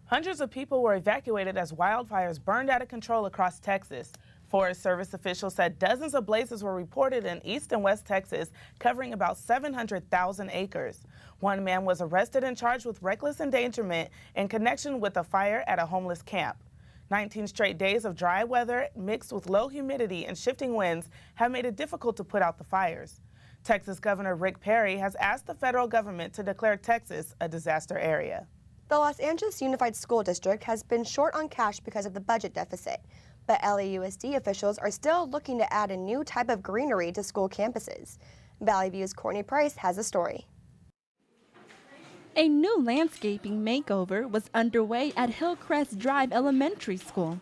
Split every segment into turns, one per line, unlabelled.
Hundreds of people were evacuated as wildfires burned out of control across Texas. Forest Service officials said dozens of blazes were reported in East and West Texas, covering about 700,000 acres. One man was arrested and charged with reckless endangerment in connection with a fire at a homeless camp. 19 straight days of dry weather mixed with low humidity and shifting winds have made it difficult to put out the fires. Texas Governor Rick Perry has asked the federal government to declare Texas a disaster area.
The Los Angeles Unified School District has been short on cash because of the budget deficit, but LAUSD officials are still looking to add a new type of greenery to school campuses. Valley View's Courtney Price has a story.
A new landscaping makeover was underway at Hillcrest Drive Elementary School.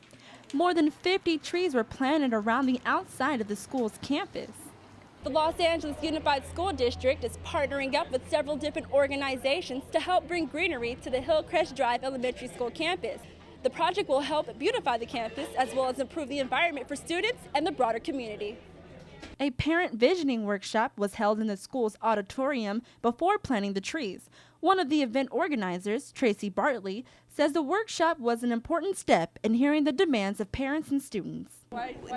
More than 50 trees were planted around the outside of the school's campus.
The Los Angeles Unified School District is partnering up with several different organizations to help bring greenery to the Hillcrest Drive Elementary School campus. The project will help beautify the campus as well as improve the environment for students and the broader community.
A parent visioning workshop was held in the school's auditorium before planting the trees. One of the event organizers, Tracy Bartley, says the workshop was an important step in hearing the demands of parents and students.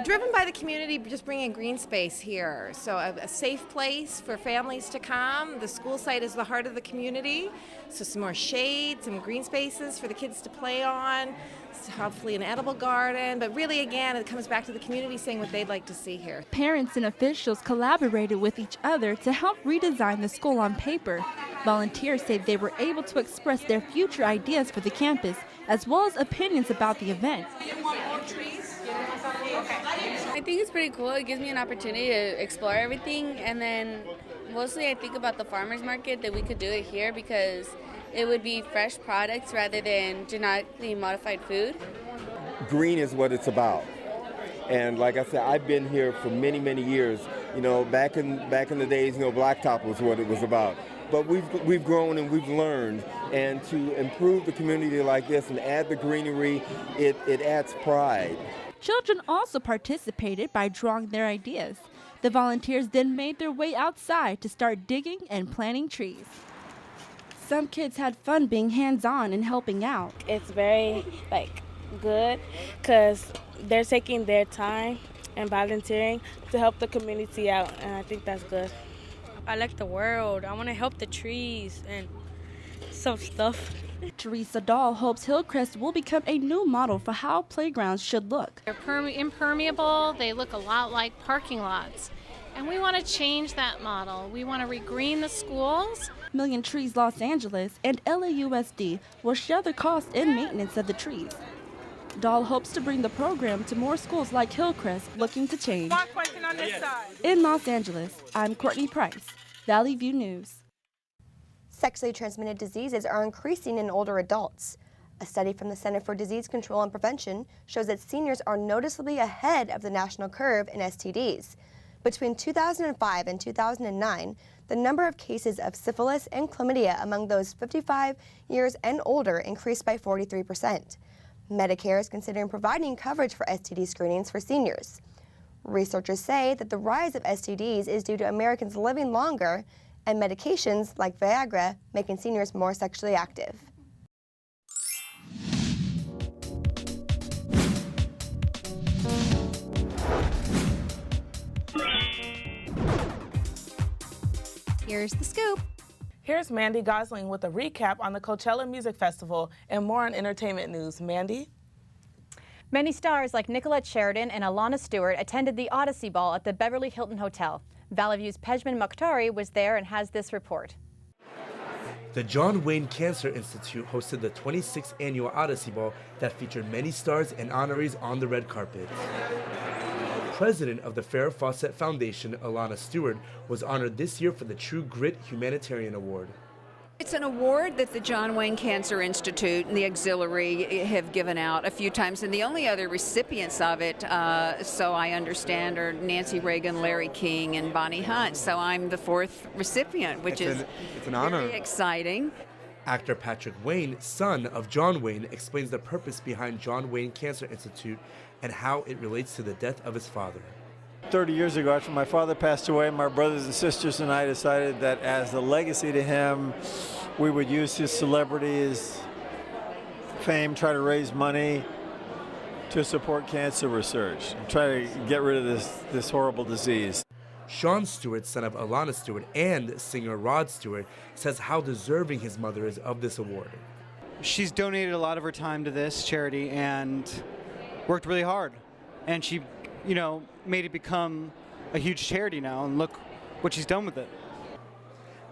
Driven by the community, just bringing green space here. So a safe place for families to come. The school site is the heart of the community. So some more shade, some green spaces for the kids to play on. So hopefully an edible garden. But really, again, it comes back to the community saying what they'd like to see here.
Parents and officials collaborated with each other to help redesign the school on paper. Volunteers say they were able to express their future ideas for the campus, as well as opinions about the event.
I think it's pretty cool. It gives me an opportunity to explore everything, and then mostly I think about the farmers market, that we could do it here because it would be fresh products rather than genetically modified food.
Green is what it's about. And like I said, I've been here for many, many years. You know, back in the days, blacktop was what it was about. But we've grown and we've learned, and to improve the community like this and add the greenery, it adds pride.
Children also participated by drawing their ideas. The volunteers then made their way outside to start digging and planting trees. Some kids had fun being hands-on and helping out.
It's very good because they're taking their time and volunteering to help the community out, and I think that's good.
I like the world. I want to help the trees and some stuff.
Teresa Dahl hopes Hillcrest will become a new model for how playgrounds should look.
They're impermeable. They look a lot like parking lots. And we want to change that model. We want to regreen the schools.
Million Trees Los Angeles and LAUSD will share the cost and maintenance of the trees. Dahl hopes to bring the program to more schools like Hillcrest looking to change. In Los Angeles, I'm Courtney Price, Valley View News.
Sexually transmitted diseases are increasing in older adults. A study from the Center for Disease Control and Prevention shows that seniors are noticeably ahead of the national curve in STDs. Between 2005 and 2009, the number of cases of syphilis and chlamydia among those 55 years and older increased by 43%. Medicare is considering providing coverage for STD screenings for seniors. Researchers say that the rise of STDs is due to Americans living longer and medications like Viagra making seniors more sexually active.
Here's the scoop.
Here's Mandy Gosling with a recap on the Coachella Music Festival and more on entertainment news. Mandy?
Many stars like Nicolette Sheridan and Alana Stewart attended the Odyssey Ball at the Beverly Hilton Hotel. Valley View's Pejman Mokhtari was there and has this report.
The John Wayne Cancer Institute hosted the 26th annual Odyssey Ball that featured many stars and honorees on the red carpet. President of the Farrah Fawcett Foundation, Alana Stewart, was honored this year for the True Grit Humanitarian Award.
It's an award that the John Wayne Cancer Institute and the Auxiliary have given out a few times, and the only other recipients of it, so I understand, are Nancy Reagan, Larry King, and Bonnie Hunt. So I'm the fourth recipient, which is
an honor.
Very exciting.
Actor Patrick Wayne, son of John Wayne, explains the purpose behind John Wayne Cancer Institute and how it relates to the death of his father.
30 years ago, after my father passed away, my brothers and sisters and I decided that as a legacy to him, we would use his celebrity, his fame, try to raise money to support cancer research, and try to get rid of this horrible disease.
Sean Stewart, son of Alana Stewart and singer Rod Stewart, says how deserving his mother is of this award.
She's donated a lot of her time to this charity and worked really hard. And she, made it become a huge charity now, and look what she's done with it.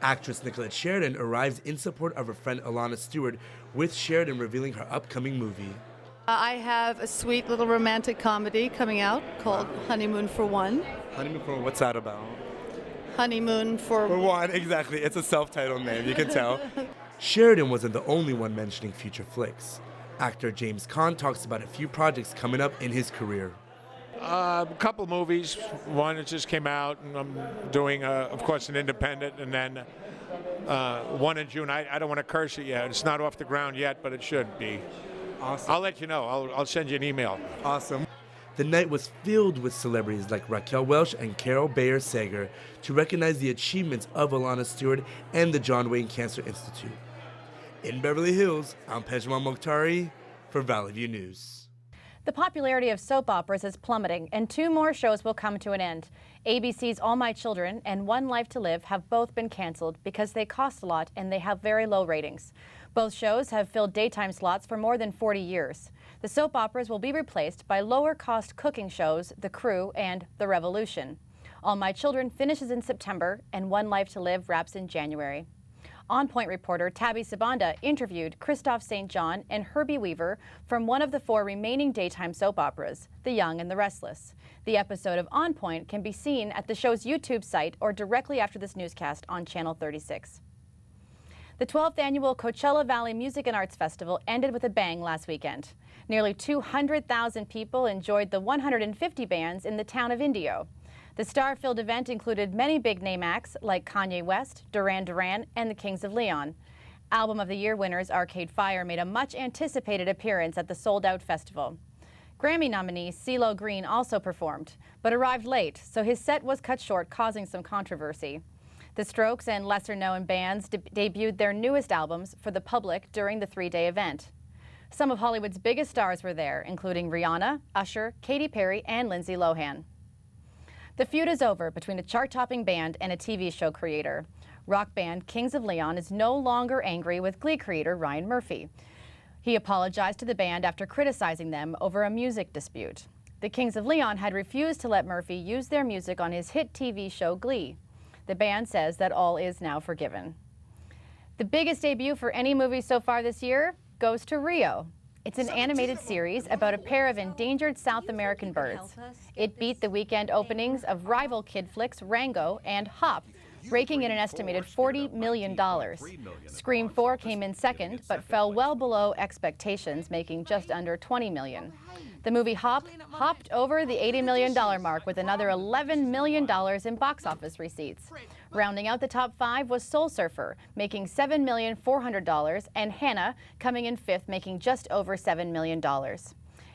Actress Nicolette Sheridan arrives in support of her friend Alana Stewart, with Sheridan revealing her upcoming movie.
I have a sweet little romantic comedy coming out called Honeymoon for One.
Honeymoon for One, what's that about?
Honeymoon for
One, exactly. It's a self-titled name, you can tell. Sheridan wasn't the only one mentioning future flicks. Actor James Caan talks about a few projects coming up in his career.
A couple movies. One that just came out, and I'm doing, of course, an independent, and then one in June. I don't want to curse it yet. It's not off the ground yet, but it should be.
Awesome.
I'll let you know. I'll send you an email.
Awesome. The night was filled with celebrities like Raquel Welch and Carol Bayer Sager to recognize the achievements of Alana Stewart and the John Wayne Cancer Institute. In Beverly Hills, I'm Pejman Mokhtari for Valley View News.
The popularity of soap operas is plummeting, and 2 more shows will come to an end. ABC's All My Children and One Life to Live have both been canceled because they cost a lot and they have very low ratings. Both shows have filled daytime slots for more than 40 years. The soap operas will be replaced by lower-cost cooking shows, The Crew and The Revolution. All My Children finishes in September, and One Life to Live wraps in January. On Point reporter Tabby Sabanda interviewed Christoph St. John and Herbie Weaver from one of the 4 remaining daytime soap operas, The Young and the Restless. The episode of On Point can be seen at the show's YouTube site or directly after this newscast on Channel 36. The 12th annual Coachella Valley Music and Arts Festival ended with a bang last weekend. Nearly 200,000 people enjoyed the 150 bands in the town of Indio. The star-filled event included many big-name acts like Kanye West, Duran Duran, and the Kings of Leon. Album of the Year winners Arcade Fire made a much-anticipated appearance at the sold-out festival. Grammy nominee CeeLo Green also performed, but arrived late, so his set was cut short, causing some controversy. The Strokes and lesser-known bands debuted their newest albums for the public during the 3-day event. Some of Hollywood's biggest stars were there, including Rihanna, Usher, Katy Perry, and Lindsay Lohan. The feud is over between a chart-topping band and a TV show creator. Rock band Kings of Leon is no longer angry with Glee creator Ryan Murphy. He apologized to the band after criticizing them over a music dispute. The Kings of Leon had refused to let Murphy use their music on his hit TV show Glee. The band says that all is now forgiven. The biggest debut for any movie so far this year goes to Rio. It's an animated series about a pair of endangered South American birds. It beat the weekend openings of rival kid flicks Rango and Hop, raking in an estimated $40 million. Scream 4 came in second, but fell well below expectations, making just under $20 million. The movie Hop hopped over the $80 million mark with another $11 million in box office receipts. Rounding out the top 5 was Soul Surfer, making $7,400,000, and Hannah coming in 5th, making just over $7 million.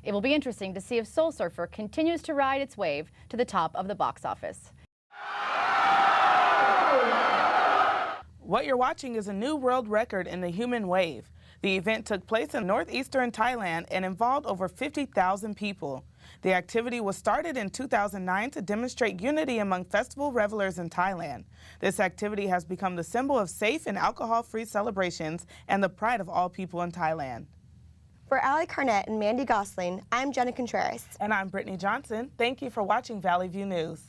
It will be interesting to see if Soul Surfer continues to ride its wave to the top of the box office.
What you're watching is a new world record in the human wave. The event took place in northeastern Thailand and involved over 50,000 people. The activity was started in 2009 to demonstrate unity among festival revelers in Thailand. This activity has become the symbol of safe and alcohol-free celebrations and the pride of all people in Thailand.
For Allie Carnett and Mandy Gosling, I'm Jenna Contreras.
And I'm Brittany Johnson. Thank you for watching Valley View News.